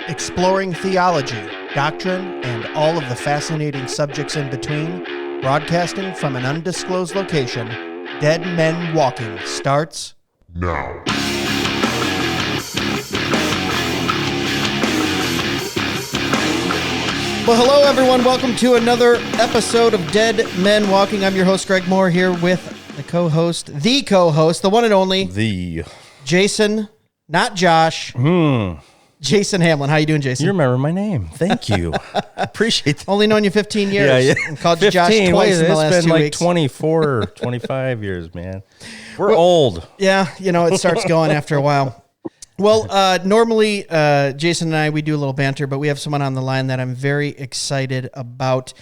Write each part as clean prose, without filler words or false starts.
Exploring theology, doctrine, and all of the fascinating subjects in between, broadcasting from an undisclosed location, Dead Men Walking starts now. Well, hello, everyone. Welcome to another episode of Dead Men Walking. I'm your host, Greg Moore, here with the co-host, the one and only, Jason, not Josh. Jason Hamlin. How you doing, Jason? You remember my name. Thank you. Appreciate that. Only known you 15 years. Yeah. And called you Josh twice in the last 2 weeks. It's been like 24, 25 years, man. We're old. Yeah, it starts going after a while. Well, normally, Jason and I, we do a little banter, but we have someone on the line that I'm very excited about.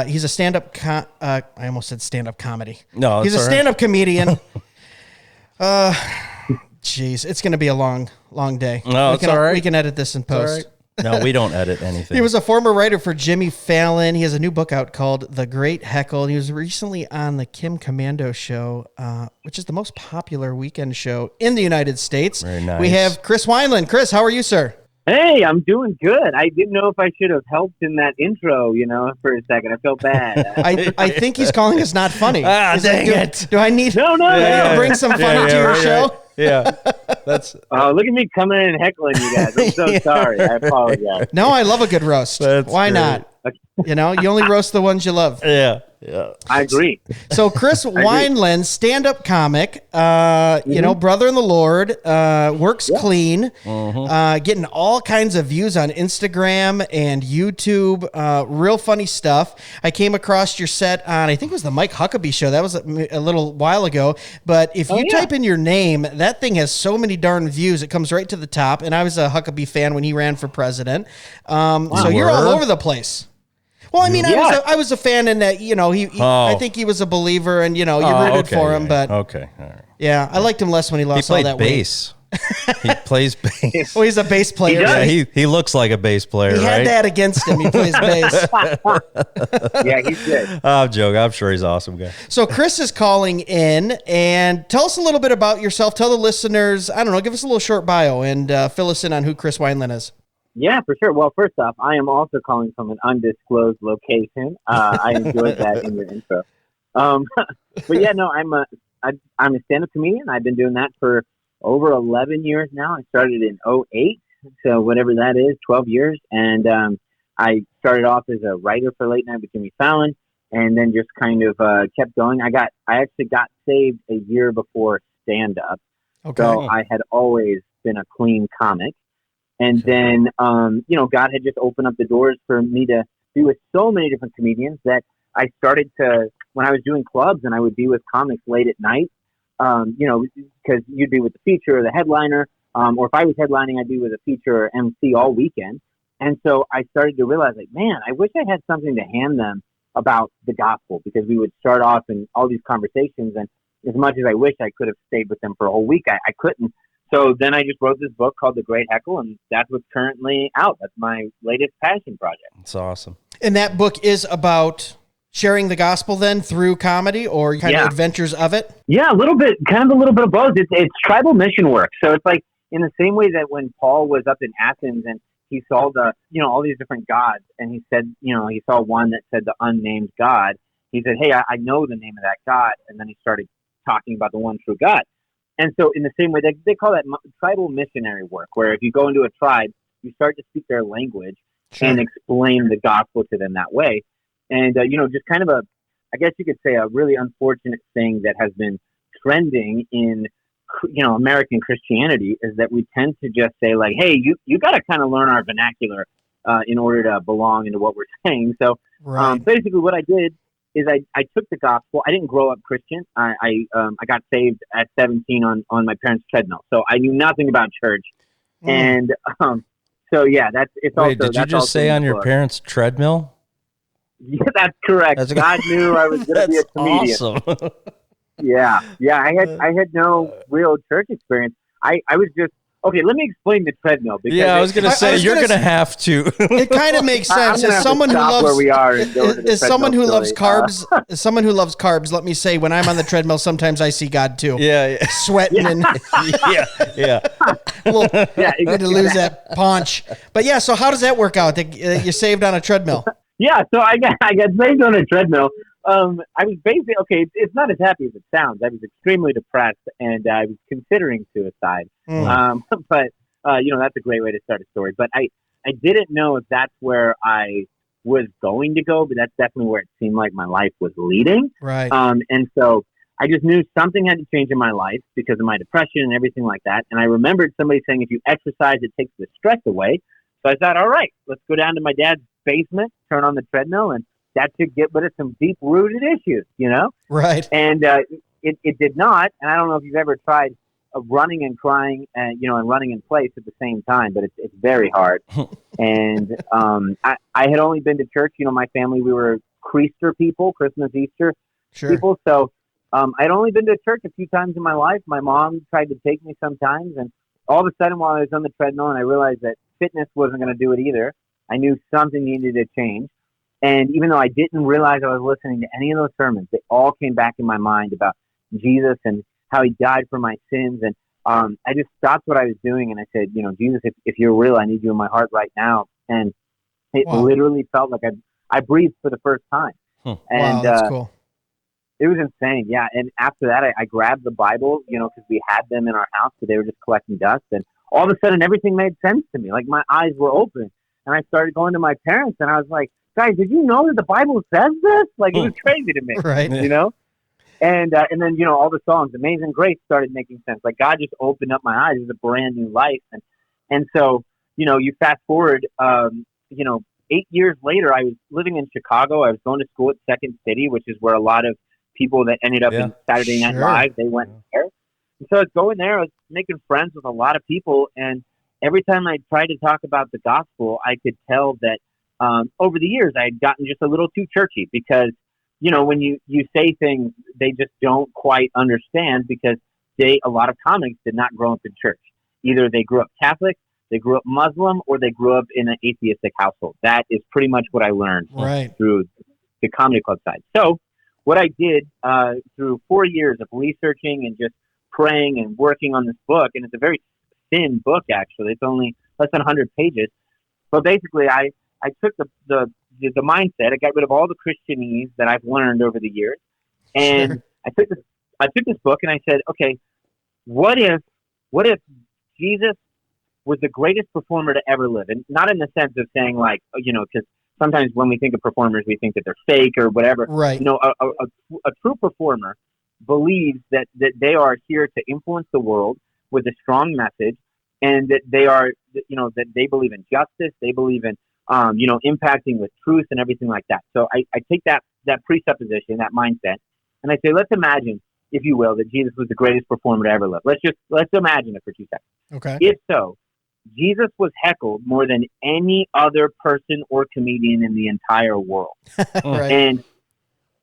He's a stand-up, I almost said stand-up comedy. No, he's a stand-up comedian. Jeez, it's going to be a long day. No, it's all right. We can edit this in post. No, we don't edit anything. He was a former writer for Jimmy Fallon. He has a new book out called The Great Heckle. And he was recently on the Kim Commando show, which is the most popular weekend show in the United States. Very nice. We have Chris Wineland. Chris, how are you, sir? Hey, I'm doing good. I didn't know if I should have helped in that intro, for a second. I felt bad. I think he's calling us not funny. Dang it. Do I need to bring some funny to your show? Right. Yeah. That's. Look at me coming in and heckling you guys. I'm so sorry. I apologize. No, I love a good roast. Why not? You only roast the ones you love. Yeah. I agree. So Chris Wineland, stand-up comic, brother in the Lord, works clean, getting all kinds of views on Instagram and YouTube, real funny stuff. I came across your set on, I think it was the Mike Huckabee show. That was a little while ago. But if you type in your name, that thing has so many darn views. It comes right to the top. And I was a Huckabee fan when he ran for president. So you're all over the place. Well, I mean, I was a fan in that, I think he was a believer and, you rooted for him. But okay. All right. Yeah, I liked him less when he lost all that bass. He plays bass. Well, he's a bass player. He looks like a bass player, He had that against him. He plays bass. Yeah, he's good. I'm joking. I'm sure he's an awesome guy. So Chris is calling in, and tell us a little bit about yourself. Tell the listeners, give us a little short bio and fill us in on who Chris Wineland is. Yeah, for sure. Well, first off, I am also calling from an undisclosed location. I enjoyed that in your intro. But yeah, no, I'm a stand-up comedian. I've been doing that for over 11 years now. I started in 2008, so whatever that is, 12 years. And I started off as a writer for Late Night with Jimmy Fallon, and then just kind of kept going. I actually got saved a year before stand-up, so I had always been a clean comic. And then, God had just opened up the doors for me to be with so many different comedians that I started to, when I was doing clubs and I would be with comics late at night, because you'd be with the feature or the headliner, or if I was headlining, I'd be with a feature or MC all weekend. And so I started to realize, man, I wish I had something to hand them about the gospel, because we would start off in all these conversations, and as much as I wish I could have stayed with them for a whole week, I couldn't. So then I just wrote this book called The Great Heckle, and that's what's currently out. That's my latest passion project. It's awesome. And that book is about sharing the gospel then through comedy, or kind of adventures of it? Yeah, a little bit of both. It's tribal mission work. So it's like in the same way that when Paul was up in Athens and he saw all these different gods, and he said, he saw one that said the unnamed God. He said, hey, I know the name of that God. And then he started talking about the one true God. And so in the same way, they call that tribal missionary work, where if you go into a tribe, you start to speak their language and explain the gospel to them that way. And, just kind of I guess you could say a really unfortunate thing that has been trending in, American Christianity is that we tend to just say hey, you got to kind of learn our vernacular in order to belong into what we're saying. So basically what I did is I took the gospel. I didn't grow up Christian. I got saved at 17 on my parents' treadmill. So I knew nothing about church. And so yeah, Did you just say on your parents' treadmill? Yeah, that's correct. God knew I was going to be a comedian. Awesome. Yeah. I had no real church experience. I was just Okay, let me explain the treadmill. Because I was going to say, you're going to have to. It kind of makes sense. As someone who loves where we are and go to the as someone who treadmill loves carbs, as someone who loves carbs, let me say, when I'm on the treadmill, sometimes I see God too. Yeah. Sweating and well, you need to lose that paunch. But yeah, so how does that work out? You saved on a treadmill. Yeah, so I got saved on a treadmill. I was basically, it's not as happy as it sounds. I was extremely depressed, and I was considering suicide. But that's a great way to start a story. But I didn't know if that's where I was going to go, but that's definitely where it seemed like my life was leading. Right. And so I just knew something had to change in my life because of my depression and everything like that. And I remembered somebody saying, if you exercise, it takes the stress away. So I thought, all right, let's go down to my dad's basement, turn on the treadmill, and that should get rid of some deep-rooted issues, Right. And it did not. And I don't know if you've ever tried running and crying and running in place at the same time, but it's very hard. And I had only been to church. My family, we were Creaster people, Christmas, Easter people. So I'd only been to church a few times in my life. My mom tried to take me sometimes, and all of a sudden while I was on the treadmill and I realized that fitness wasn't going to do it either, I knew something needed to change. And even though I didn't realize I was listening to any of those sermons, they all came back in my mind about Jesus and how he died for my sins. And I just stopped what I was doing and I said, Jesus, if you're real, I need you in my heart right now. And it literally felt like I breathed for the first time. And wow, that's cool. It was insane. Yeah. And after that, I grabbed the Bible, because we had them in our house, but they were just collecting dust. And all of a sudden, everything made sense to me. Like my eyes were open. And I started going to my parents and I was like, guys, did you know that the Bible says this? Like, it was crazy to me, right? And then, all the songs, Amazing Grace, started making sense. Like, God just opened up my eyes. It was a brand new life. And so, you fast forward, 8 years later, I was living in Chicago. I was going to school at Second City, which is where a lot of people that ended up in Saturday Night Live, they went there. And so I was going there. I was making friends with a lot of people. And every time I tried to talk about the gospel, I could tell that over the years, I had gotten just a little too churchy because, when you say things, they just don't quite understand because a lot of comics did not grow up in church. Either they grew up Catholic, they grew up Muslim, or they grew up in an atheistic household. That is pretty much what I learned through the comedy club side. So what I did through 4 years of researching and just praying and working on this book, and it's a very thin book, actually. It's only less than 100 pages. But basically, I took the mindset. I got rid of all the Christianese that I've learned over the years, and I took this book and I said, okay, what if Jesus was the greatest performer to ever live, and not in the sense of saying like because sometimes when we think of performers, we think that they're fake or whatever. Right. A true performer believes that they are here to influence the world with a strong message, and that they are that they believe in justice. They believe in impacting with truth and everything like that. So I take that presupposition, that mindset, and I say, let's imagine, if you will, that Jesus was the greatest performer to ever live. Let's imagine it for 2 seconds. Okay. If so, Jesus was heckled more than any other person or comedian in the entire world. Right. And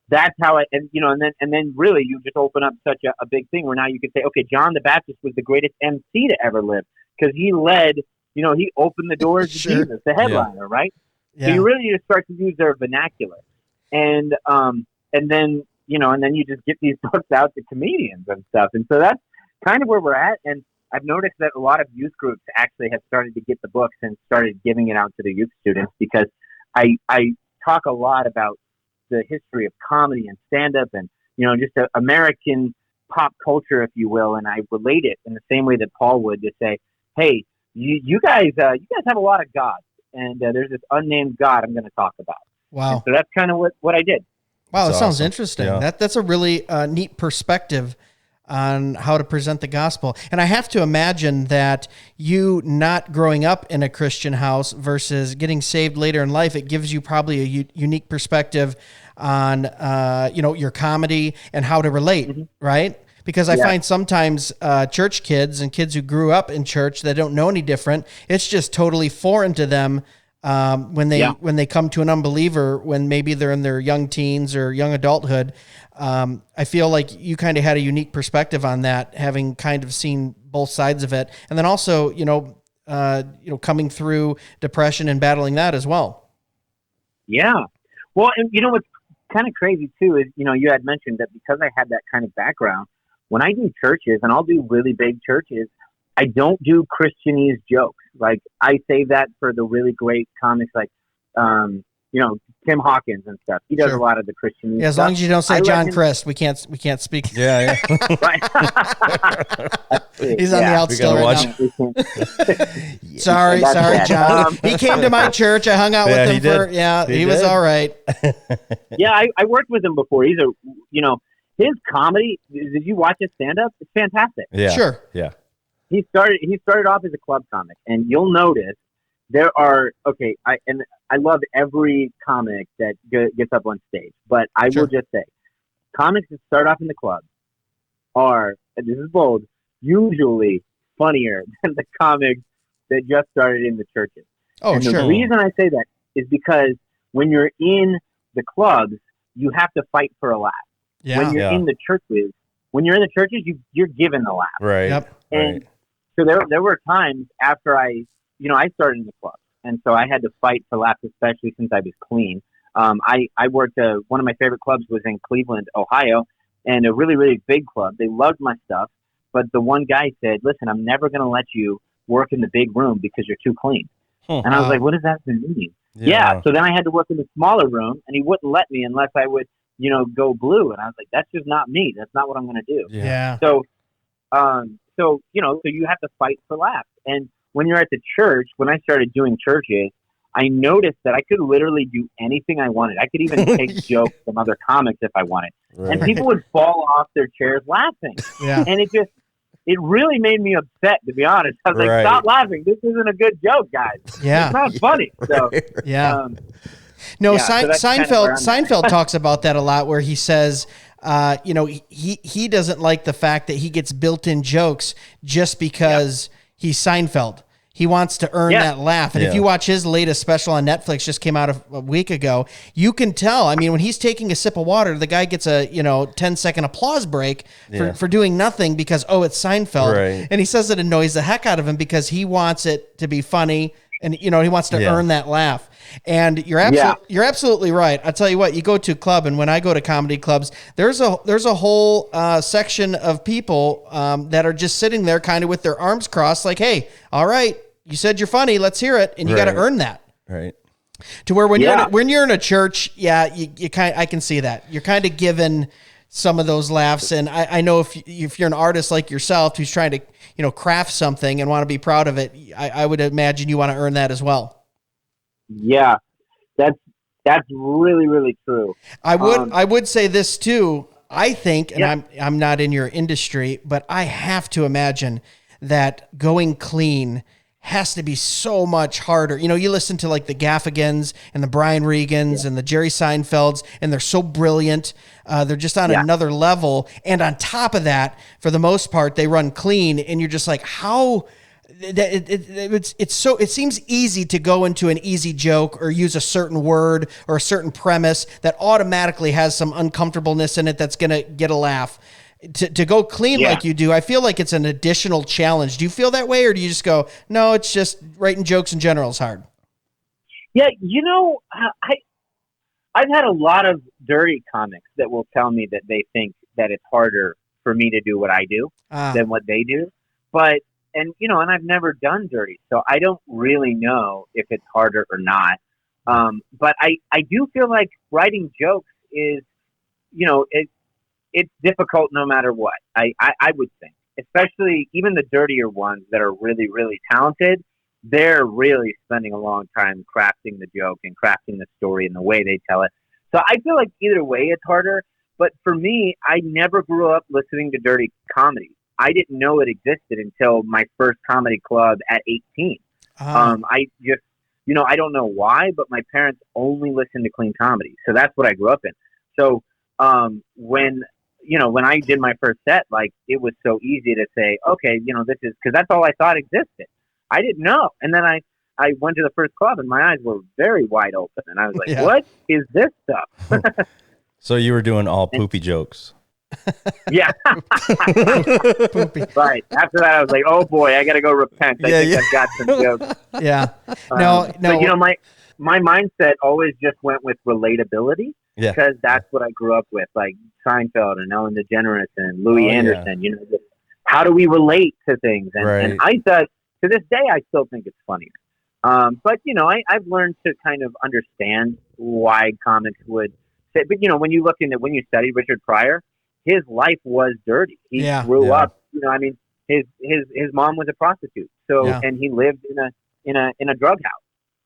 that's how and then really you just open up such a big thing where now you could say, okay, John the Baptist was the greatest MC to ever live because he led, he opened the doors to Jesus, the headliner, right? Yeah. So you really just start to use their vernacular. And then you just get these books out to comedians and stuff. And so that's kind of where we're at. And I've noticed that a lot of youth groups actually have started to get the books and started giving it out to the youth students because I talk a lot about the history of comedy and stand-up and, just American pop culture, if you will. And I relate it in the same way that Paul would to say, hey, you guys have a lot of gods, and there's this unnamed God I'm going to talk about. Wow. And so that's kind of what I did. Wow, that sounds interesting. Yeah. That's a really neat perspective on how to present the gospel. And I have to imagine that you not growing up in a Christian house versus getting saved later in life, it gives you probably a unique perspective on, your comedy and how to relate, right? Because I find sometimes church kids and kids who grew up in church that don't know any different, it's just totally foreign to them when they come to an unbeliever, when maybe they're in their young teens or young adulthood. I feel like you kind of had a unique perspective on that, having kind of seen both sides of it. And then also, coming through depression and battling that as well. Yeah. Well, and what's kind of crazy too is, you had mentioned that because I had that kind of background, when I do churches, and I'll do really big churches, I don't do Christianese jokes. Like, I save that for the really great comics like, Tim Hawkins and stuff. He does a lot of the Christianese as stuff. long as you don't say John Christ, we can't speak. Yeah. He's on the out still right now. Sorry, John. He came to my church. I hung out with him he was all right. Yeah, I worked with him before. He's his comedy, did you watch his stand-up? It's fantastic. Yeah. Sure. Yeah. He started off as a club comic, and you'll notice there are I love every comic that gets up on stage, but I will just say, comics that start off in the club are, and this is bold, usually funnier than the comics that just started in the churches. Oh, and sure. The reason I say that is because when you're in the clubs, you have to fight for a laugh. Yeah. When you're in the churches, you're given the laugh. Right. Yep. And so there were times after I started in the club, and so I had to fight for laughs, especially since I was clean. I worked one of my favorite clubs was in Cleveland, Ohio, and a really, really big club. They loved my stuff, but the one guy said, "Listen, I'm never going to let you work in the big room because you're too clean." And I was like, "What does that mean?" Yeah. So then I had to work in the smaller room, and he wouldn't let me unless I would, go blue. And I was like, "That's just not me. That's not what I'm going to do." Yeah. So you have to fight for laughs. And when you're at the church, when I started doing churches, I noticed that I could literally do anything I wanted. I could even take jokes from other comics if I wanted. Right. And people would fall off their chairs laughing. Yeah. And it really made me upset, to be honest. I was like, stop laughing. This isn't a good joke, guys. Yeah. It's not funny. So, yeah. Seinfeld talks about that a lot, where he says, he doesn't like the fact that he gets built-in jokes just because he's Seinfeld. He wants to earn that laugh. And if you watch his latest special on Netflix, just came out a week ago, you can tell. I mean, when he's taking a sip of water, the guy gets a 10-second applause break for doing nothing because, it's Seinfeld. Right. And he says it annoys the heck out of him because he wants it to be funny, and he wants to earn that laugh. And you're absolutely right. I'll tell you what, you go to a club, and when I go to comedy clubs, there's a whole section of people that are just sitting there kind of with their arms crossed, like, hey, all right, you said you're funny, let's hear it, and you got to earn that. Right. To where when you're in a church, I can see that you're kind of given some of those laughs. And I know if you're an artist like yourself who's trying to craft something and want to be proud of it, I would imagine you want to earn that as well. Yeah, that's really, really true. I would say this too. I think, and I'm not in your industry, but I have to imagine that going clean has to be so much harder. You listen to like the Gaffigans and the Brian Regans and the Jerry Seinfelds, and they're so brilliant. They're just on another level. And on top of that, for the most part, they run clean, and you're just like, how... It seems easy to go into an easy joke or use a certain word or a certain premise that automatically has some uncomfortableness in it that's going to get a laugh. To go clean like you do, I feel like it's an additional challenge. Do you feel that way, or do you just go, no, it's just writing jokes in general is hard? Yeah, I've had a lot of dirty comics that will tell me that they think that it's harder for me to do what I do than what they do. But and I've never done dirty, so I don't really know if it's harder or not. But I do feel like writing jokes is, it's difficult no matter what. I would think, especially even the dirtier ones that are really, really talented, they're really spending a long time crafting the joke and crafting the story and the way they tell it. So I feel like either way it's harder. But for me, I never grew up listening to dirty comedy. I didn't know it existed until my first comedy club at 18. I just, I don't know why, but my parents only listened to clean comedy. So that's what I grew up in. So when I did my first set, like, it was so easy to say, okay, this is, because that's all I thought existed. I didn't know. And then I I went to the first club and my eyes were very wide open, and I was like, "What is this stuff?" So you were doing all poopy jokes. Yeah. Poopy. Right. After that, I was like, "Oh boy, I got to go repent. I think I've got some jokes." Yeah. No. But, you know, my mindset always just went with relatability. Yeah. Because that's what I grew up with, like Seinfeld and Ellen DeGeneres and Louis Anderson. You know, how do we relate to things? And I thought, to this day, I still think it's funnier. But, you know, I've learned to kind of understand why comics would say, but, you know, when you study Richard Pryor, his life was dirty. He grew up, you know, I mean, his mom was a prostitute. So, and he lived in a drug house.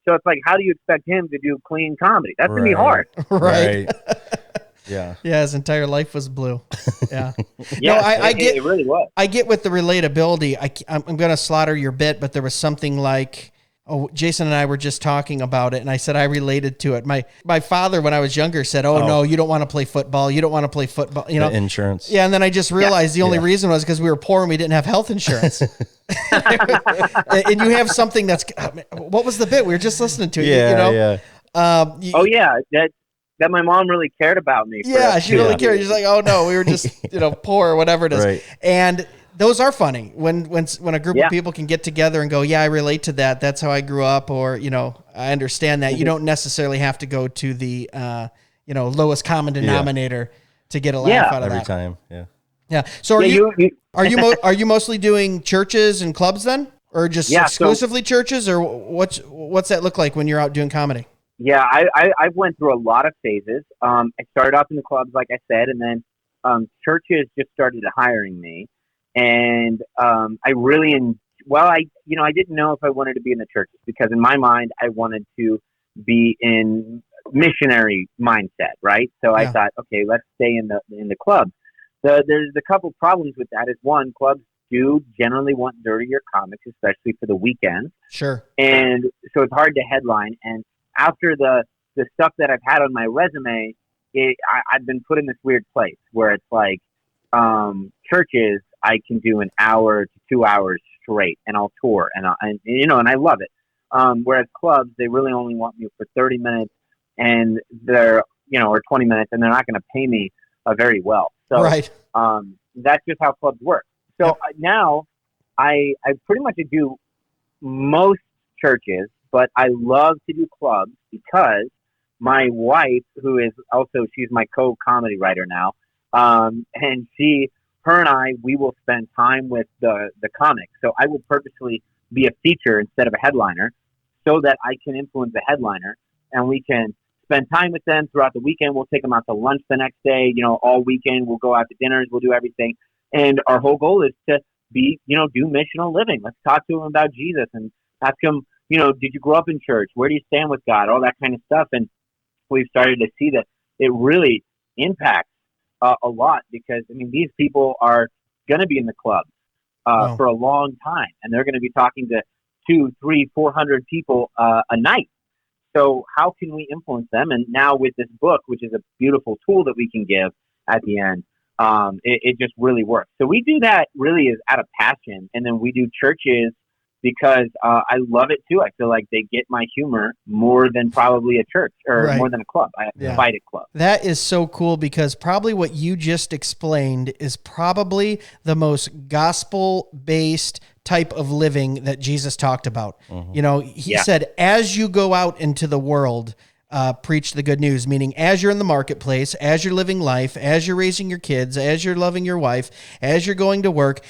So it's like, how do you expect him to do clean comedy? That's going to be hard. Right. Yeah. Yeah, his entire life was blue. Yeah. I get it really was. I get with the relatability. I'm going to slaughter your bit, but there was something like, Jason and I were just talking about it, and I said I related to it. My father, when I was younger, said, no, you don't want to play football. You don't want to play football. You know, the insurance. Yeah, and then I just realized the only reason was because we were poor and we didn't have health insurance. And you have something that's, what was the bit? We were just listening to it. Yeah, you know? That my mom really cared about me. She really cared. She's like, oh no, we were just, poor or whatever it is. Right. And those are funny when a group of people can get together and go, I relate to that. That's how I grew up. Or, I understand that. You don't necessarily have to go to the, lowest common denominator to get a laugh out of every that. time. Yeah. Yeah. So are you mostly doing churches and clubs then? Or just exclusively churches? Or what's that look like when you're out doing comedy? Yeah, I went through a lot of phases. I started off in the clubs, like I said, and then churches just started hiring me. And I really, I didn't know if I wanted to be in the churches because in my mind, I wanted to be in missionary mindset, right? So I thought, okay, let's stay in the clubs. There's a couple problems with that. Is one, clubs do generally want dirtier comics, especially for the weekends. Sure. And so it's hard to headline. And after the stuff that I've had on my resume, I've been put in this weird place where it's like churches, I can do an hour to 2 hours straight, and I'll tour, and I love it. Whereas clubs, they really only want me for 30 minutes, and they're or 20 minutes, and they're not going to pay me very well. So that's just how clubs work. So now I pretty much do most churches, but I love to do clubs because my wife, she's my co-comedy writer now, and her and I, we will spend time with the comics. So I will purposely be a feature instead of a headliner so that I can influence the headliner, and we can spend time with them throughout the weekend. We'll take them out to lunch the next day, all weekend. We'll go out to dinners. We'll do everything. And our whole goal is to be, do missional living. Let's talk to them about Jesus and ask them, did you grow up in church? Where do you stand with God? All that kind of stuff. And we've started to see that it really impacts a lot because, these people are going to be in the club for a long time, and they're going to be talking to 200, 300, 400 people a night. So how can we influence them? And now with this book, which is a beautiful tool that we can give at the end, it just really works. So we do that really is out of passion. And then we do churches because I love it too. I feel like they get my humor more than probably a church or more than a club. I fight a club. That is so cool because probably what you just explained is probably the most gospel-based type of living that Jesus talked about. Mm-hmm. He said, as you go out into the world, preach the good news, meaning as you're in the marketplace, as you're living life, as you're raising your kids, as you're loving your wife, as you're going to work,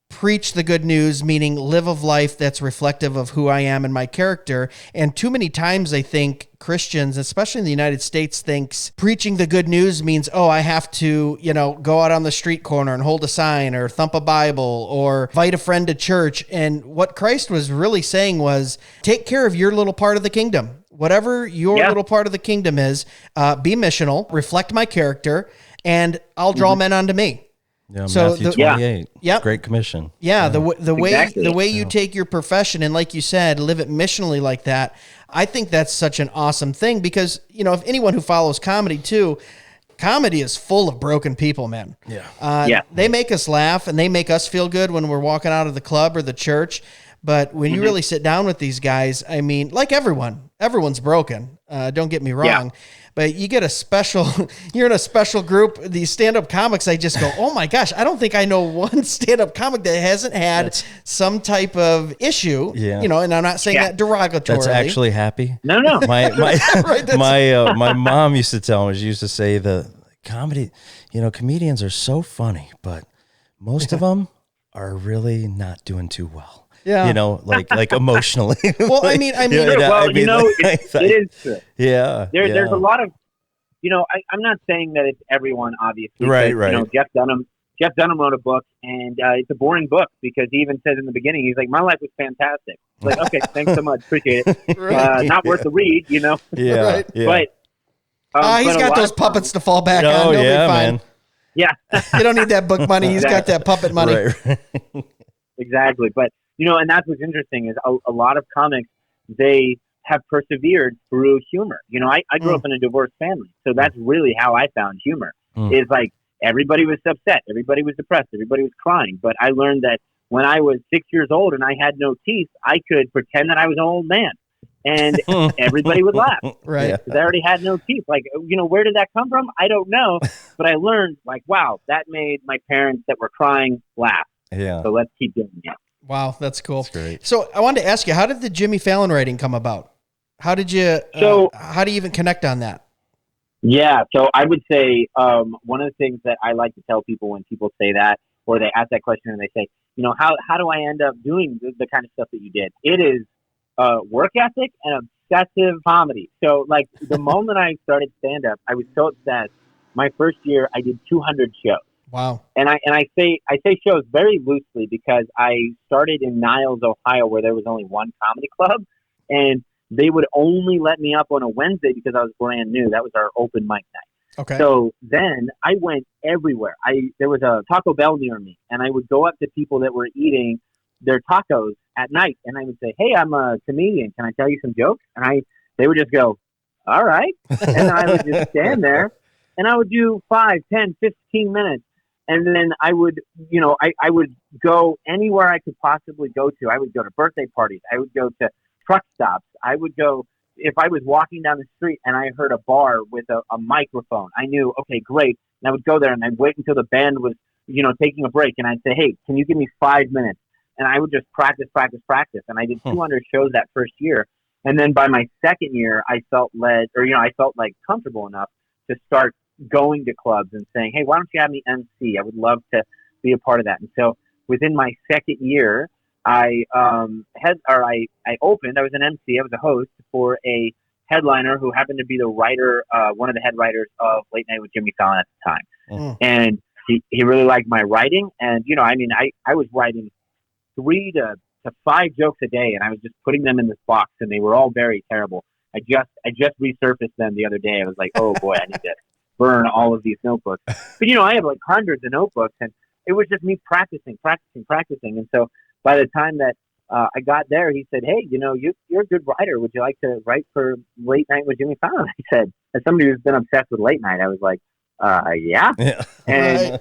preach the good news, meaning live a life that's reflective of who I am and my character. And too many times I think Christians, especially in the United States, thinks preaching the good news means, I have to, go out on the street corner and hold a sign or thump a Bible or invite a friend to church. And what Christ was really saying was take care of your little part of the kingdom. Whatever your little part of the kingdom is, be missional, reflect my character, and I'll draw men unto me. Yeah, so Matthew 28. Great commission. Yeah, the way you take your profession and, like you said, live it missionally like that. I think that's such an awesome thing because if anyone who follows comedy too, comedy is full of broken people, man. Yeah. They make us laugh and they make us feel good when we're walking out of the club or the church. But when you really sit down with these guys, I mean, like everyone's broken. Don't get me wrong. But you get you're in a special group, these stand-up comics, I just go, oh my gosh, I don't think I know one stand-up comic that hasn't had some type of issue, and I'm not saying that derogatorily. That's actually happy. No. My my mom used to tell me, she used to say the comedy, comedians are so funny, but most of them are really not doing too well. Yeah. Like emotionally. Well, I mean, it is true. Yeah. There's a lot of, I'm not saying that it's everyone, obviously. Right. Jeff Dunham wrote a book, and it's a boring book because he even says in the beginning, he's like, my life was fantastic. It's like, okay, thanks so much. Appreciate it. Not worth the read, Yeah. Right. Yeah. But he's got those puppets to fall back on. They'll be fine. Man. Yeah. You don't need that book money. He's got that puppet money. Right. Exactly. But, and that's what's interesting is a lot of comics, they have persevered through humor. I grew up in a divorced family. So that's really how I found humor. Is like everybody was upset. Everybody was depressed. Everybody was crying. But I learned that when I was 6 years old and I had no teeth, I could pretend that I was an old man. And everybody would laugh. Right. Because I already had no teeth. Like, where did that come from? I don't know. But I learned, like, wow, that made my parents that were crying laugh. Yeah. So let's keep doing it. Wow, that's cool. That's great. So I wanted to ask you, how did the Jimmy Fallon writing come about? How did you, how do you even connect on that? Yeah, so I would say one of the things that I like to tell people when people say that, or they ask that question and they say, how do I end up doing the kind of stuff that you did? It is work ethic and obsessive comedy. So, like, the moment I started stand-up, I was so obsessed. My first year, I did 200 shows. Wow. And I say shows very loosely because I started in Niles, Ohio, where there was only one comedy club, and they would only let me up on a Wednesday because I was brand new. That was our open mic night. Okay. So then I went everywhere. There was a Taco Bell near me, and I would go up to people that were eating their tacos at night, and I would say, "Hey, I'm a comedian. Can I tell you some jokes?" And they would just go, "All right," and then I would just stand there, and I would do 5, 10, 15 minutes. And then I would, I would go anywhere I could possibly go to. I would go to birthday parties. I would go to truck stops. I would go, if I was walking down the street and I heard a bar with a microphone, I knew, okay, great. And I would go there and I'd wait until the band was, taking a break. And I'd say, hey, can you give me 5 minutes? And I would just practice. And I did 200 shows that first year. And then by my second year, I felt I felt like comfortable enough to start going to clubs and saying, hey, why don't you have me MC? I would love to be a part of that. And so within my second year, I opened, I was an MC, I was a host for a headliner who happened to be the writer, one of the head writers of Late Night with Jimmy Fallon at the time. And he really liked my writing. And, I was writing 3 to 5 jokes a day, and I was just putting them in this box, and they were all very terrible. I just resurfaced them the other day. I was like, oh boy, I need to burn all of these notebooks. But, I have like hundreds of notebooks, and it was just me practicing. And so by the time that I got there, he said, hey, you're a good writer. Would you like to write for Late Night with Jimmy Fallon? I said, as somebody who's been obsessed with late night, I was like, yeah. And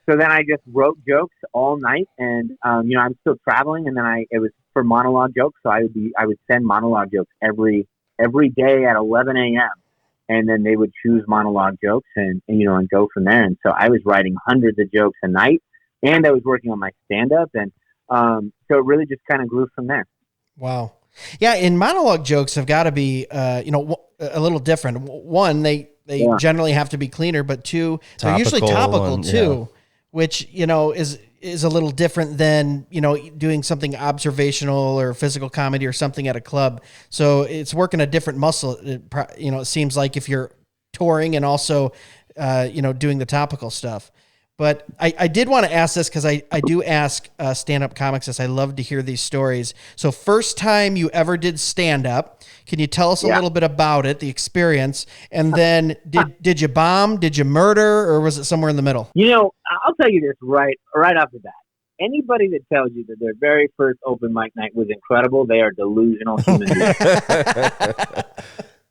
so then I just wrote jokes all night, and, I'm still traveling, and then it was for monologue jokes. So I would send monologue jokes every day at 11 a.m. And then they would choose monologue jokes and go from there. And so I was writing hundreds of jokes a night, and I was working on my stand-up. And so it really just kind of grew from there. Wow. Yeah, and monologue jokes have got to be, a little different. One, they generally have to be cleaner, but 2, they're usually topical too, which, is a little different than, doing something observational or physical comedy or something at a club. So it's working a different muscle. It seems like if you're touring and also, doing the topical stuff. But I did want to ask this because I do ask stand-up comics this. I love to hear these stories. So first time you ever did stand-up, can you tell us a little bit about it, the experience? And then did you bomb? Did you murder? Or was it somewhere in the middle? I'll tell you this right off the bat. Anybody that tells you that their very first open mic night was incredible, they are delusional human beings.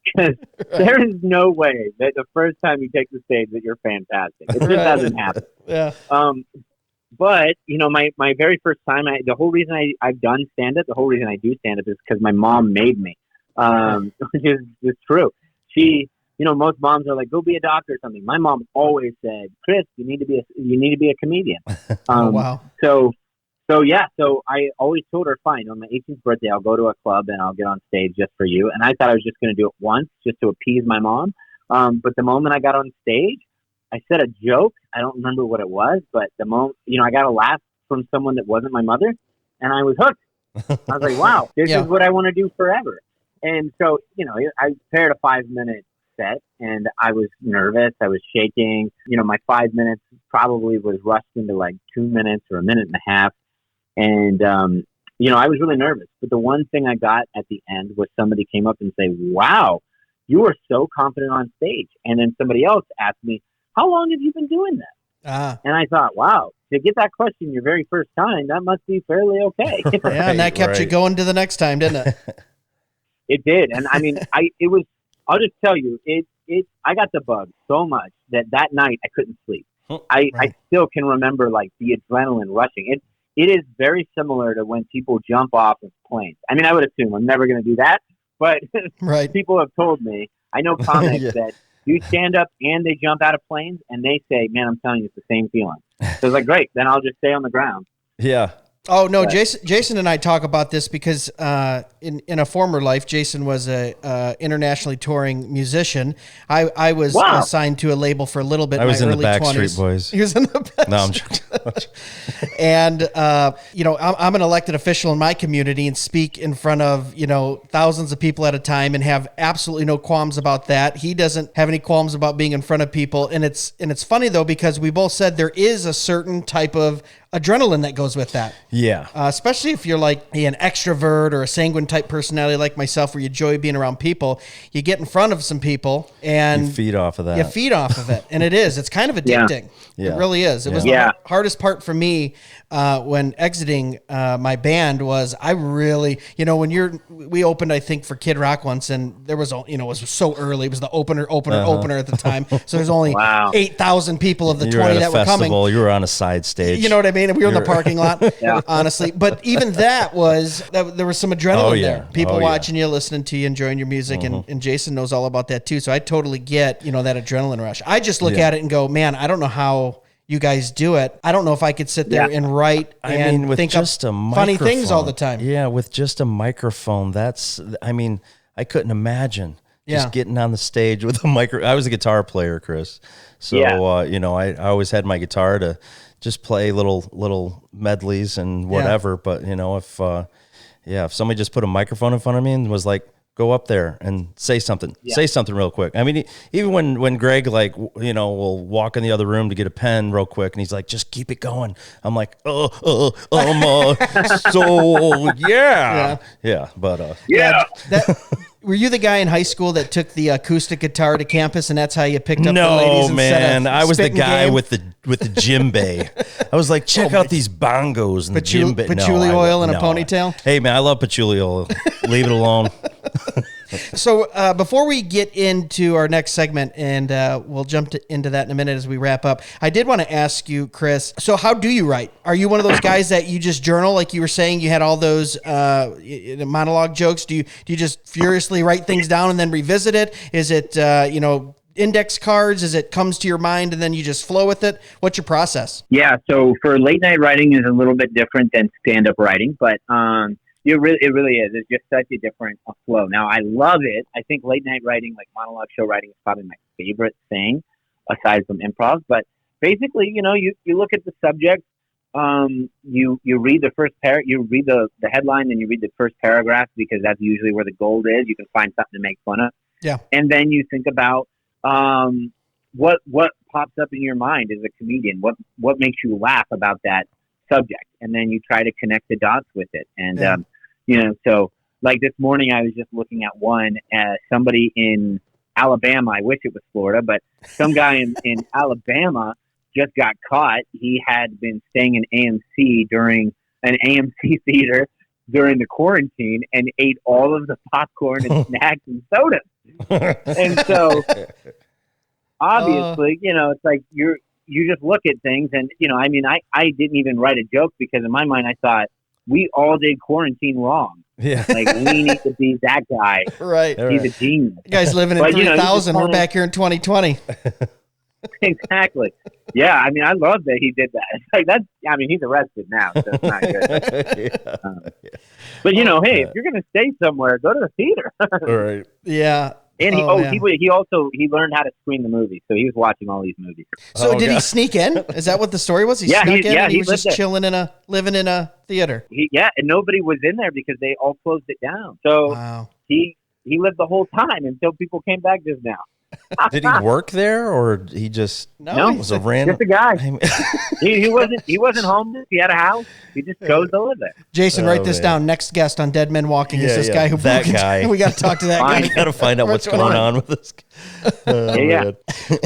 Because there is no way that the first time you take the stage that you're fantastic. It just doesn't happen. Yeah. But my very first time, the whole reason I've done stand up, the whole reason I do stand up is because my mom made me, which is true. She, most moms are like, go be a doctor or something. My mom always said, Chris, you need to be a comedian. Oh, wow. So I always told her, fine, on my 18th birthday, I'll go to a club and I'll get on stage just for you. And I thought I was just going to do it once just to appease my mom. But the moment I got on stage, I said a joke. I don't remember what it was, but the moment, I got a laugh from someone that wasn't my mother, and I was hooked. I was like, wow, this is what I want to do forever. And so, I prepared a 5-minute set, and I was nervous. I was shaking. My 5 minutes probably was rushed into like 2 minutes or a minute and a half. And, I was really nervous. But the one thing I got at the end was somebody came up and say, wow, you are so confident on stage. And then somebody else asked me, how long have you been doing that? And I thought, wow, to get that question your very first time, that must be fairly okay. Yeah, and that kept you going to the next time, didn't it? It did. And I mean, I'll just tell you, I got the bug so much that night I couldn't sleep. I still can remember like the adrenaline rushing. It is very similar to when people jump off of planes. I mean, I would assume I'm never going to do that, but people have told me, I know comics that do stand up and they jump out of planes, and they say, man, I'm telling you, it's the same feeling. So it's like, great, then I'll just stay on the ground. Yeah. Oh no, Jason and I talk about this because in a former life, Jason was a internationally touring musician. I was assigned to a label for a little bit. I was in the early Backstreet 20s. Boys. He was in the Backstreet. No, I'm joking. And I'm an elected official in my community and speak in front of thousands of people at a time and have absolutely no qualms about that. He doesn't have any qualms about being in front of people, and it's funny though because we both said there is a certain type of adrenaline that goes with that. Yeah. Especially if you're like an extrovert or a sanguine type personality like myself where you enjoy being around people, you get in front of some people and you feed off of that. You feed off of it. And it's kind of addicting. Yeah. It really is. It was the hardest part for me when exiting my band was I really, we opened, I think, for Kid Rock once, and there was, it was so early. It was the opener at the time. So there's only 8,000 people of the 20 that were coming. You were on a side stage. You know what I mean? And we were in the parking lot, honestly. But even there was some adrenaline there. People watching you, listening to you, enjoying your music. And Jason knows all about that too. So I totally get, that adrenaline rush. I just look at it and go, man, I don't know how you guys do it. I don't know if I could sit there and write and with think just up funny things all the time. Yeah, with just a microphone. I couldn't imagine just getting on the stage with a micro. I was a guitar player, Chris. So, I always had my guitar to just play little medleys and whatever. But, if somebody just put a microphone in front of me and was like, go up there and say something real quick. I mean, even when Greg, will walk in the other room to get a pen real quick and he's like, just keep it going. I'm like, but, were you the guy in high school that took the acoustic guitar to campus and that's how you picked up the ladies? No, man. I was the guy with the djembe. I was like, check out these bongos and the djembe. Patchouli oil and a ponytail? Hey, man, I love patchouli oil. Leave it alone. So before we get into our next segment, and we'll jump into that in a minute as we wrap up, I did want to ask you, Chris, so how do you write? Are you one of those guys that you just journal, like you were saying, you had all those monologue jokes? Do you just furiously write things down and then revisit it? Is it, index cards? Is it comes to your mind and then you just flow with it? What's your process? Yeah, so for late night writing is a little bit different than stand-up writing, but it really is. It's just such a different flow. Now, I love it. I think late night writing, like monologue show writing, is probably my favorite thing, aside from improv. But basically, you look at the subject, you read the first you read the headline, and you read the first paragraph because that's usually where the gold is. You can find something to make fun of. Yeah. And then you think about what pops up in your mind as a comedian. What makes you laugh about that subject, and then you try to connect the dots with it. And so like this morning I was just looking at one somebody in Alabama. I wish it was Florida, but some guy in Alabama just got caught. He had been staying in AMC during an AMC theater during the quarantine and ate all of the popcorn and snacks and sodas. And so obviously, it's like you just look at things and, I mean, I didn't even write a joke because in my mind I thought we all did quarantine wrong. Yeah. Like, we need to be that guy. Right. He's a genius. You guys living in 3000. We're back here in 2020. Exactly. Yeah. I mean, I love that he did that. It's like, he's arrested now, so it's not good. But, hey, if you're going to stay somewhere, go to the theater. Right. Yeah. And he learned how to screen the movie, so he was watching all these movies. So did he sneak in? Is that what the story was? He snuck in and he was just chilling living in a theater. And nobody was in there because they all closed it down. So he lived the whole time until people came back just now. Did he work there, or he just was a random? Just a guy. he wasn't homeless. He had a house. He just chose to live there. Jason, write this down. Next guest on Dead Men Walking is this guy who that guy. We got to talk to that guy. We got to find out what's going on with this.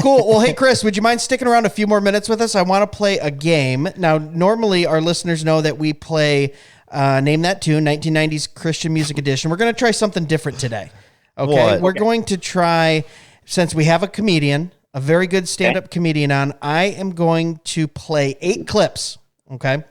Cool. Well, hey Chris, would you mind sticking around a few more minutes with us? I want to play a game. Now, normally our listeners know that we play Name That Tune, 1990s Christian Music Edition. We're going to try something different today. Okay, we're going to try. Since we have a comedian, a very good stand-up comedian on, I am going to play 8 clips, okay?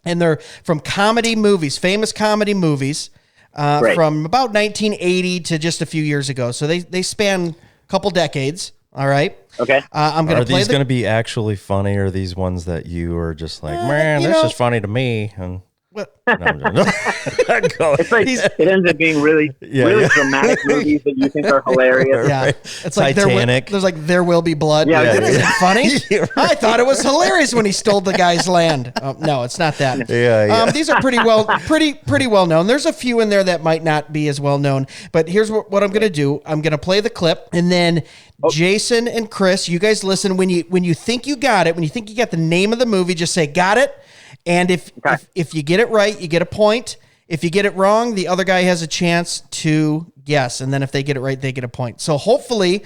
And they're from comedy movies, famous comedy movies from about 1980 to just a few years ago. So they span a couple decades, all right? Okay. I'm going to play. Are these going to be actually funny, or are these ones that you are just like, man, this is funny to me? And no. It's like it ends up being really dramatic movies that you think are hilarious. Yeah, it's like Titanic. There's like There Will Be Blood. Yeah, that isn't funny. I thought it was hilarious when he stole the guy's land. No, it's not that. These are pretty well known. There's a few in there that might not be as well known. But here's what I'm going to do. I'm going to play the clip, and then Jason and Chris, you guys listen. When you think you got it, when you think you got the name of the movie, just say "got it." And if you get it right, you get a point. If you get it wrong, the other guy has a chance to guess. And then if they get it right, they get a point. So hopefully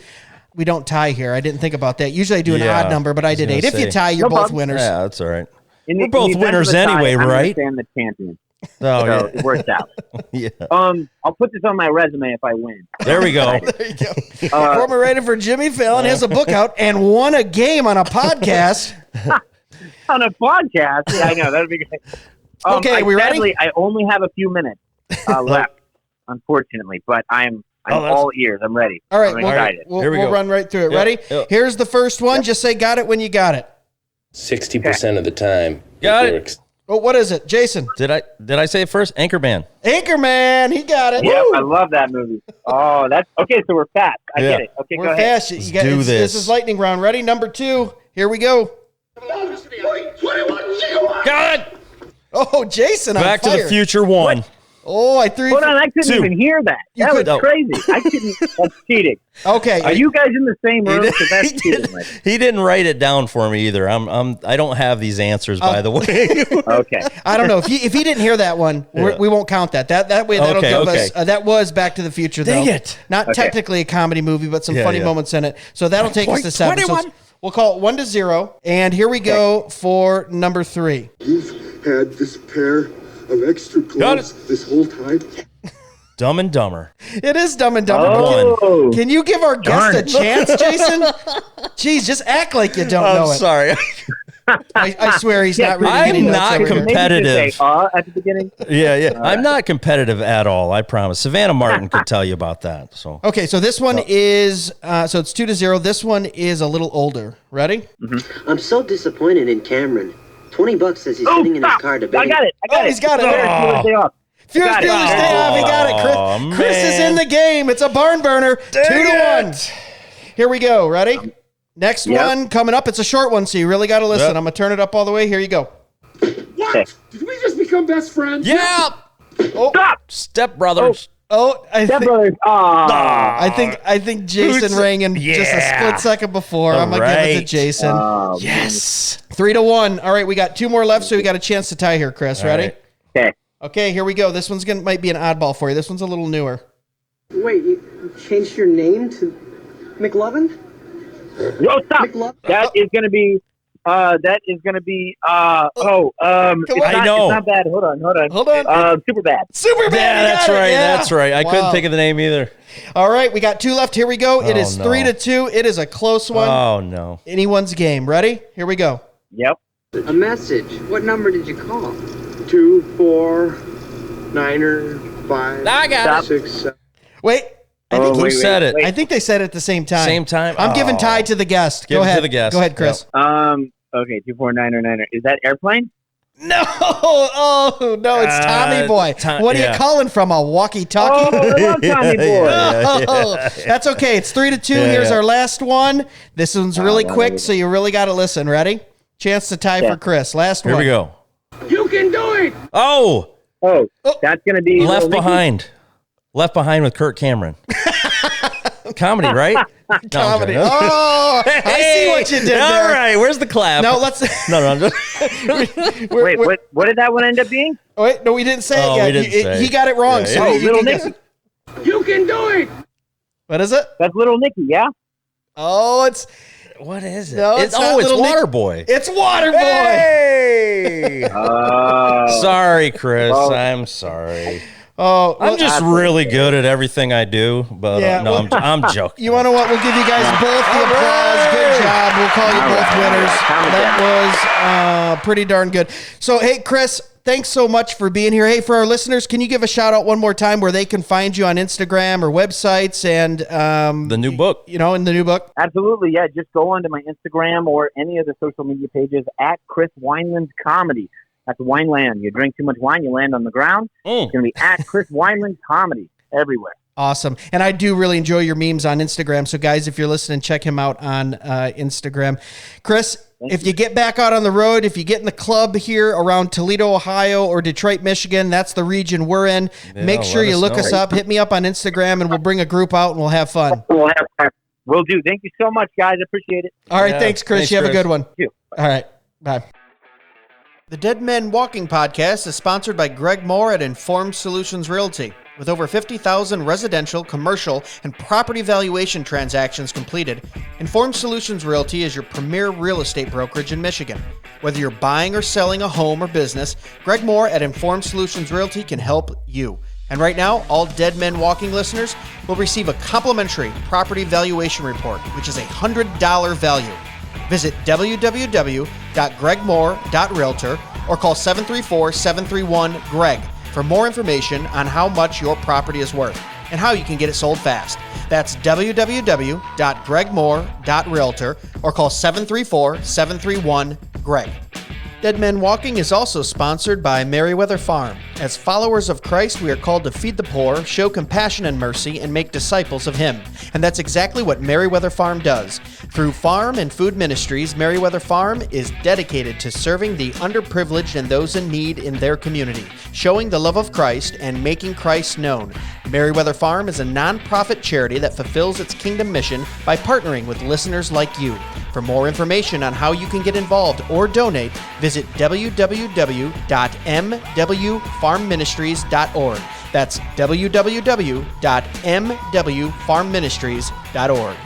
we don't tie here. I didn't think about that. Usually I do an odd number, but I did 8. If you tie, you're both winners. Yeah, that's all right. We're both winners anyway, right? I'm the champion. So it works out. Yeah. I'll put this on my resume if I win. There we go. There you go. Former writer for Jimmy Fallon has a book out and won a game on a podcast. On a podcast? Yeah, I know. That would be great. Okay, we ready? I only have a few minutes left, unfortunately, but I'm all ears. I'm ready. All right, I'm excited. We'll run right through it. Ready? Here's the first one. Just say got it when you got it. 60% of the time. Got it. Oh, what is it? Jason. Did I say it first? Anchorman. Anchorman. He got it. Yeah, I love that movie. Oh, that's okay. So we're fast. I get it. Okay, we're go ahead. fast. Do this. This is lightning round. Ready? Number 2. Here we go. Got it. Oh, Jason. Back to the Future 1. What? Oh, I threw. Hold on, I couldn't even hear that. That was crazy. I couldn't. That's cheating. Okay, are you guys in the same room? Because that's cheating. He didn't write it down for me either. I don't have these answers, by the way. Okay. I don't know if he didn't hear that one. We won't count that. That way that'll give us. That was Back to the Future, though. Dang it! Not technically a comedy movie, but some funny moments in it. So that'll take us to 7. So we'll call it 1-0. And here we go for number 3. You've had this pair of extra clothes this whole time. Dumb and Dumber. It is Dumb and Dumber. Oh, can you give our guest a chance, Jason? Jeez, just act like you don't know it. Sorry. I swear he's not reading any I'm notes not over here. competitive. At the beginning. Yeah. I'm not competitive at all. I promise. Savannah Martin could tell you about that. So okay, so this one is so it's 2-0. This one is a little older. Ready? Mm-hmm. I'm so disappointed in Cameron. $20 says he's sitting in his car to bed. I got it. He's got it. Ferris Bueller's Day Off. He got it. Chris is in the game. It's a barn burner. 2-1. Here we go. Ready? Next one coming up. It's a short one, so you really got to listen. I'm going to turn it up all the way. Here you go. What? Did we just become best friends? Yeah. Oh, stop. Step Brothers. I think Jason rang in just a split second before. I'm going to give it to Jason. Yes. 3-1. All right, we got 2 more left, so we got a chance to tie here, Chris. Ready? Okay, here we go. This one's might be an oddball for you. This one's a little newer. Wait, you changed your name to McLovin? No, stop. That is going to be That is going to be. I It's know. not bad. Hold on. Super bad. Super bad. Yeah, that's right. Yeah. That's right. I couldn't think of the name either. All right, we got 2 left. Here we go. It is 3-2. It is a close one. Oh no. Anyone's game. Ready? Here we go. Yep. A message. What number did you call? 2, 4, 9, 5, I got 6, 7. Wait. I think Who said it? I think they said it at the same time. Same time? I'm giving tie to the guest. Give Go it to ahead. the guest. Go ahead, Chris. Okay. 2, 4, 9, 9. Is that airplane? No. Oh no, it's Tommy Boy. What are you calling from? A walkie-talkie? Oh, I love Tommy Boy. No. That's okay. It's 3-2. Here's our last one. This one's really quick, so you really got to listen. Ready? Chance to tie for Chris. Last one. Here we go. You can do it! Oh, That's going to be Left Behind. Left Behind with Kirk Cameron. Comedy, right? Comedy. No, Oh, I see what you did there. All right, where's the clap? No, let's. No, I'm just. Wait, what did that one end up being? Wait, no, we didn't say Oh, it yet. we didn't say He it. got it wrong. Yeah, so yeah. you Little can guess. Nicky. You can do it! What is it? That's Little Nicky, yeah? Oh, it's What is it? No, it's not it's Little Nick. Waterboy. it's Waterboy. Hey! Sorry, Chris. Oh. I'm sorry. Oh, I'm just really good at everything I do, but Yeah, no, well- I'm joking. You want to what? We'll give you guys both the applause. Good job. We'll call you both winners. That was pretty darn good. So, hey, Chris, thanks so much for being here. Hey, for our listeners, can you give a shout out one more time where they can find you on Instagram or websites and the new book? in the new book? Absolutely, yeah. Just go onto my Instagram or any of the social media pages at Chris Wineland's Comedy. That's Wineland. You drink too much wine, you land on the ground. It's going to be at Chris Wineland Comedy everywhere. Awesome. And I do really enjoy your memes on Instagram. So, guys, if you're listening, check him out on Instagram. Chris, if you get back out on the road, if you get in the club here around Toledo, Ohio, or Detroit, Michigan, that's the region we're in. Yeah, Make sure let you us look know. us up. Hit me up on Instagram, and we'll bring a group out, and we'll have fun. Will do. Thank you so much, guys. Appreciate it. All right. Yeah. Thanks, Chris. Thanks, You have a Chris. good one. You. All right. Bye. The Dead Men Walking podcast is sponsored by Greg Moore at Informed Solutions Realty. With over 50,000 residential, commercial, and property valuation transactions completed, Informed Solutions Realty is your premier real estate brokerage in Michigan. Whether you're buying or selling a home or business, Greg Moore at Informed Solutions Realty can help you. And right now, all Dead Men Walking listeners will receive a complimentary property valuation report, which is a $100 value. Visit www.gregmore.realtor or call 734-731-GREG for more information on how much your property is worth and how you can get it sold fast. That's www.gregmore.realtor or call 734-731-GREG. Dead Men Walking is also sponsored by Merriweather Farm. As followers of Christ, we are called to feed the poor, show compassion and mercy, and make disciples of Him. And that's exactly what Merriweather Farm does. Through farm and food ministries, Merriweather Farm is dedicated to serving the underprivileged and those in need in their community, showing the love of Christ and making Christ known. Merriweather Farm is a nonprofit charity that fulfills its kingdom mission by partnering with listeners like you. For more information on how you can get involved or donate, visit www.mwfarmministries.org. That's www.mwfarmministries.org.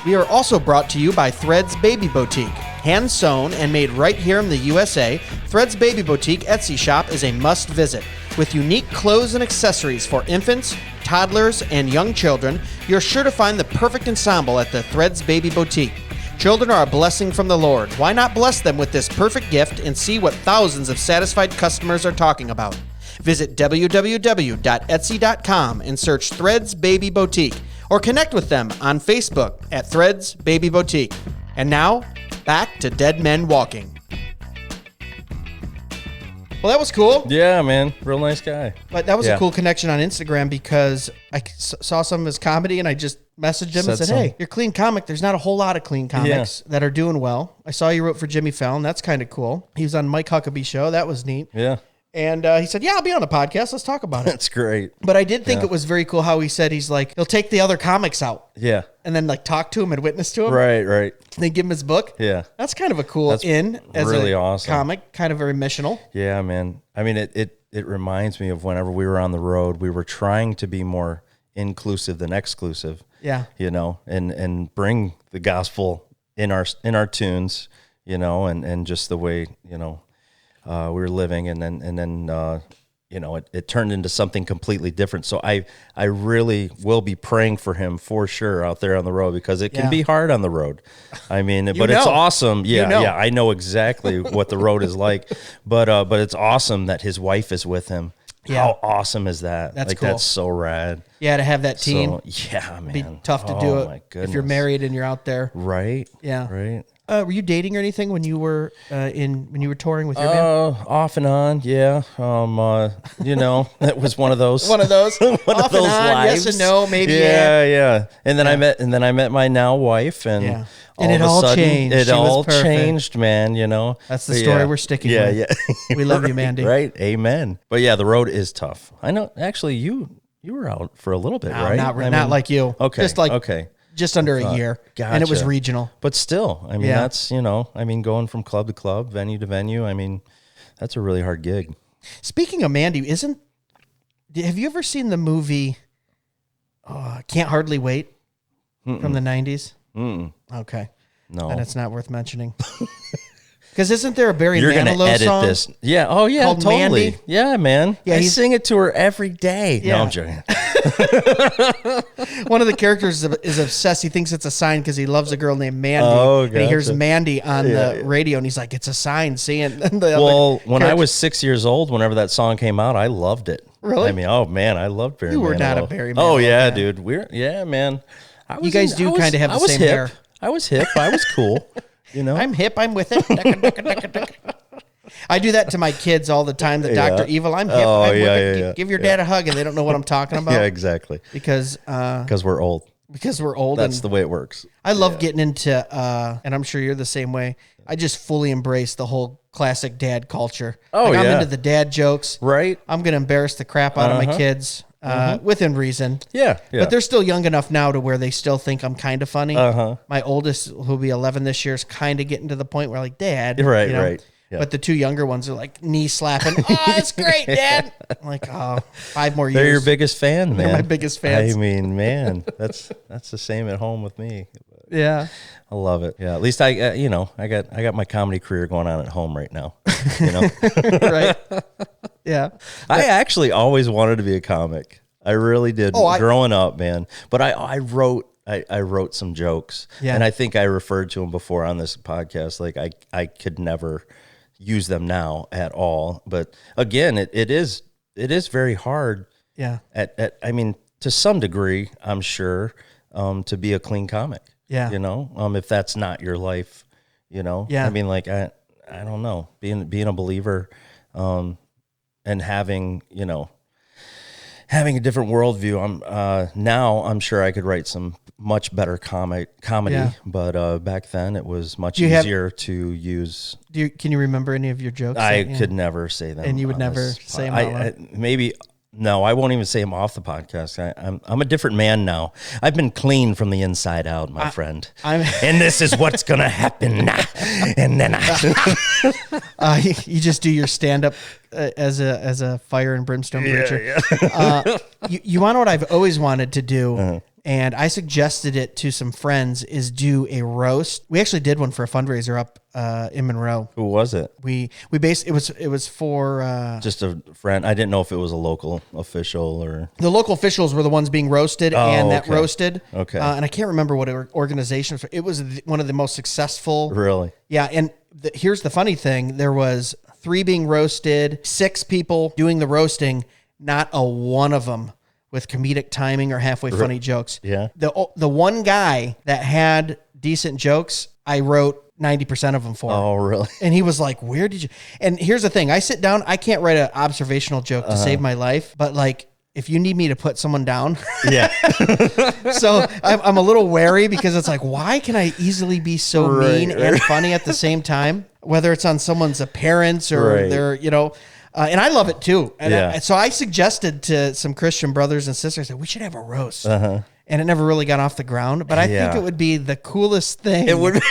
We are also brought to you by Threads Baby Boutique. Hand sewn and made right here in the USA, Threads Baby Boutique Etsy shop is a must visit. With unique clothes and accessories for infants, toddlers, and young children, you're sure to find the perfect ensemble at the Threads Baby Boutique. Children are a blessing from the Lord. Why not bless them with this perfect gift and see what thousands of satisfied customers are talking about? Visit www.etsy.com and search Threads Baby Boutique or connect with them on Facebook at Threads Baby Boutique. And now, back to Dead Men Walking. Well, that was cool. Yeah, man. Real nice guy. But that was Yeah. a cool connection on Instagram because I saw some of his comedy and I just messaged him and said, hey, you're a clean comic. There's not a whole lot of clean comics that are doing well. I saw you wrote for Jimmy Fallon. That's kind of cool. He was on Mike Huckabee's show. That was neat. Yeah. And he said, yeah, I'll be on the podcast. Let's talk about it. That's great. But I did think it was very cool how he said he's like, he'll take the other comics out Yeah. and then like talk to him and witness to him. Right. And then give him his book. Yeah. That's kind of a cool That's in as really a awesome. comic, kind of very missional. Yeah, man. I mean, it reminds me of whenever we were on the road, we were trying to be more inclusive than exclusive. Yeah. You know, and bring the gospel in our tunes, you know, and just the way, you know, we were living, and then you know, it turned into something completely different. So I really will be praying for him for sure out there on the road, because it can be hard on the road. I mean, but it's awesome. Yeah, yeah, I know exactly what the road is like. But it's awesome that his wife is with him. Yeah. How awesome is that? That's like, cool. That's so rad. Yeah, to have that team. So, yeah, man. It'd be tough to do it if you're married and you're out there. Right. Yeah. Right. Were you dating or anything when you were when you were touring with your band? Off and on, yeah. You know, that was one of those. one of those. One off of those and on, lives. yes and no, maybe. Yeah. And then I met my now wife, and and it all changed. It all changed, man. You know, that's the story we're sticking with. Yeah. We love you, Mandy. Right. Amen. But yeah, the road is tough. I know. Actually, you were out for a little bit, right? Not like you. Okay. Just like just under a year. Gotcha. And it was regional. But still, I mean, that's, you know, I mean, going from club to club, venue to venue, I mean, that's a really hard gig. Speaking of Mandy, have you ever seen the movie Can't Hardly Wait from the 90s? Okay. No. Then it's not worth mentioning. Because isn't there a Barry You're Manilow gonna edit song? this. Yeah. Oh, yeah. Called Totally. Mandy? Yeah, man. Yeah, I sing it to her every day. Yeah. No, I'm joking. One of the characters is obsessed. He thinks it's a sign because he loves a girl named Mandy. Oh, And he hears gotcha. Mandy on the radio, and he's like, "It's a sign." See it. Well, when I was 6 years old, whenever that song came out, I loved it. Really? I mean, oh man, I loved Barry Manilow. You were not a Barry Manilow Oh yeah, fan. dude. Man. You guys do kind of have the same hip. hair. I was hip. I was cool. You know, I'm hip. I'm with it. I do that to my kids all the time. The Dr. Evil. I'm hip. Oh, I'm with yeah, it. yeah, Give your dad a hug, and they don't know what I'm talking about. Yeah, exactly. Because we're old. Because we're old. That's the way it works. I love getting into, and I'm sure you're the same way. I just fully embrace the whole classic dad culture. Oh, I'm into the dad jokes. Right. I'm going to embarrass the crap out of my kids. Within reason. Yeah. But they're still young enough now to where they still think I'm kind of funny. My oldest, who'll be 11 this year, is kind of getting to the point where like, Dad. Right, you know? right. Yeah. But the two younger ones are like knee slapping. Oh, it's great, Dad. I'm like, 5 more years. They're your biggest fan, man. They're my biggest fans. I mean, man, that's the same at home with me. Yeah. I love it. Yeah. At least I got my comedy career going on at home right now. You know. Right. Yeah. I actually always wanted to be a comic. I really did growing up, man. But I wrote some jokes, and I think I referred to them before on this podcast. Like I could never use them now at all. But again, it is very hard. Yeah. I mean, to some degree, I'm sure, to be a clean comic. Yeah. You know, if that's not your life, you know. Yeah. I mean, like I don't know, being a believer, and having a different worldview. I'm sure I could write some much better comedy, but back then it was much easier to use. Can you remember any of your jokes? I could never say them, and you would never say them. Maybe. No, I won't even say them off the podcast. I'm a different man now. I've been clean from the inside out, my friend. And this is what's gonna happen. And then you just do your stand up as a fire and brimstone preacher. Yeah. You want to know what I've always wanted to do, and I suggested it to some friends, is do a roast. We actually did one for a fundraiser up in Monroe. Who was it? We based it was for just a friend. I didn't know if it was a local official or the local officials were the ones being roasted, and that roasted. Okay, and I can't remember what organization it was. It was one of the most successful. Really? Yeah, and here's the funny thing: there was 3 being roasted, 6 people doing the roasting. Not a one of them with comedic timing or halfway funny jokes. Yeah. The one guy that had decent jokes, I wrote 90% of them for him. Oh, really? And he was like, where did you... And here's the thing. I sit down. I can't write an observational joke to save my life. But like, if you need me to put someone down... Yeah. So I'm a little wary because it's like, why can I easily be so mean and funny at the same time? Whether it's on someone's appearance or their, and I love it too. And so I suggested to some Christian brothers and sisters that we should have a roast. And it never really got off the ground. But I think it would be the coolest thing. It would.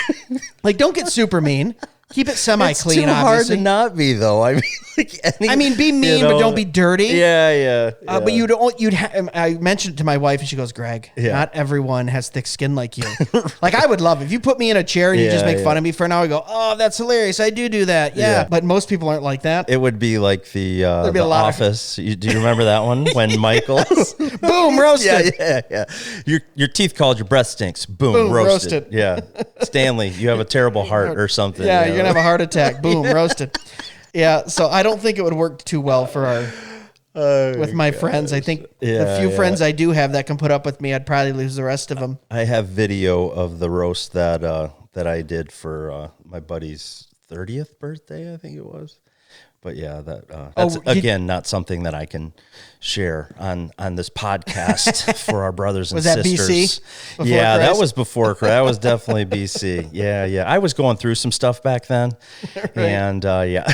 Like, don't get super mean. Keep it semi-clean, It's too obviously. hard to not be, though. I mean, be mean, but don't be dirty. Yeah. But I mentioned it to my wife, and she goes, Greg, not everyone has thick skin like you. Like, I would love if you put me in a chair and you just make fun of me for an hour. I go, oh, that's hilarious. I do that. Yeah. But most people aren't like that. It would be like the Office. Do you remember that one when Michael? Boom, roasted. Yeah. Your teeth called, your breath stinks. Boom, roasted. Yeah. Stanley, you have a terrible heart or something. Yeah, you're going to have a heart attack. Boom, roasted. Yeah, so I don't think it would work too well for with my friends. I think the few friends I do have that can put up with me, I'd probably lose the rest of them. I have video of the roast that I did for my buddy's 30th birthday, I think it was. But yeah, that's again not something that I can share on this podcast for our brothers and sisters. Was that BC? Yeah, Christ? That was before Christ. That was definitely BC. Yeah. I was going through some stuff back then, right. And yeah.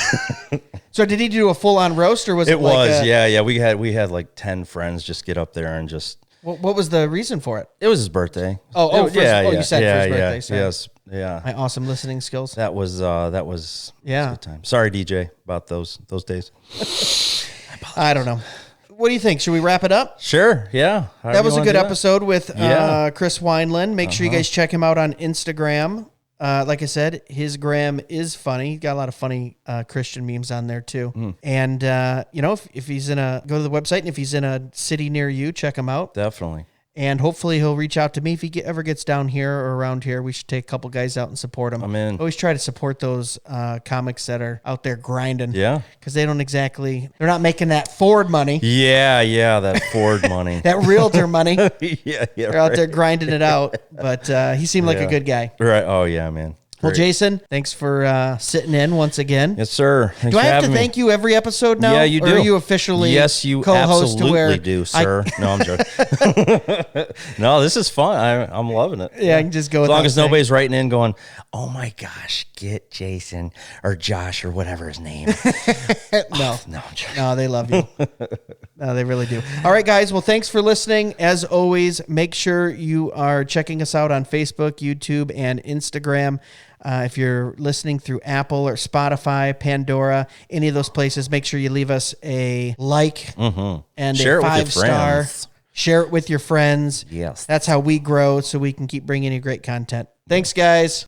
So did he do a full-on roast, or was it? It was. Yeah. We had like 10 friends just get up there and just. What was the reason for it? It was his birthday. You said for his birthday. Sorry. Yes. Yeah. My awesome listening skills. That was a good time. Sorry, DJ, about those days. I don't know. What do you think? Should we wrap it up? Sure. Yeah. That was a good episode with Chris Wineland. Make sure you guys check him out on Instagram. Like I said, his gram is funny. He's got a lot of funny Christian memes on there too. And if he's go to the website, and if he's in a city near you, check him out. Definitely. And hopefully he'll reach out to me if he ever gets down here or around here. We should take a couple guys out and support him. I'm in. Always try to support those comics that are out there grinding. Yeah. Because they're not making that Ford money. Yeah, that Ford money. That realtor money. Yeah. They're out there grinding it out. But he seemed like a good guy. Right. Oh, yeah, man. Well, Jason, thanks for sitting in once again. Yes, sir. Do I have to thank you every episode now? Yeah, you do. Or are you officially co-host absolutely do, sir. No, I'm joking. No, this is fun. I'm loving it. Yeah, I can just go as long as nobody's writing in going, oh my gosh, get Jason or Josh or whatever his name. No, they love you. No, they really do. All right, guys. Well, thanks for listening. As always, make sure you are checking us out on Facebook, YouTube, and Instagram. If you're listening through Apple or Spotify, Pandora, any of those places, make sure you leave us a like and share a 5-star. Share it with your friends. Yes. That's how we grow, so we can keep bringing you great content. Thanks, guys.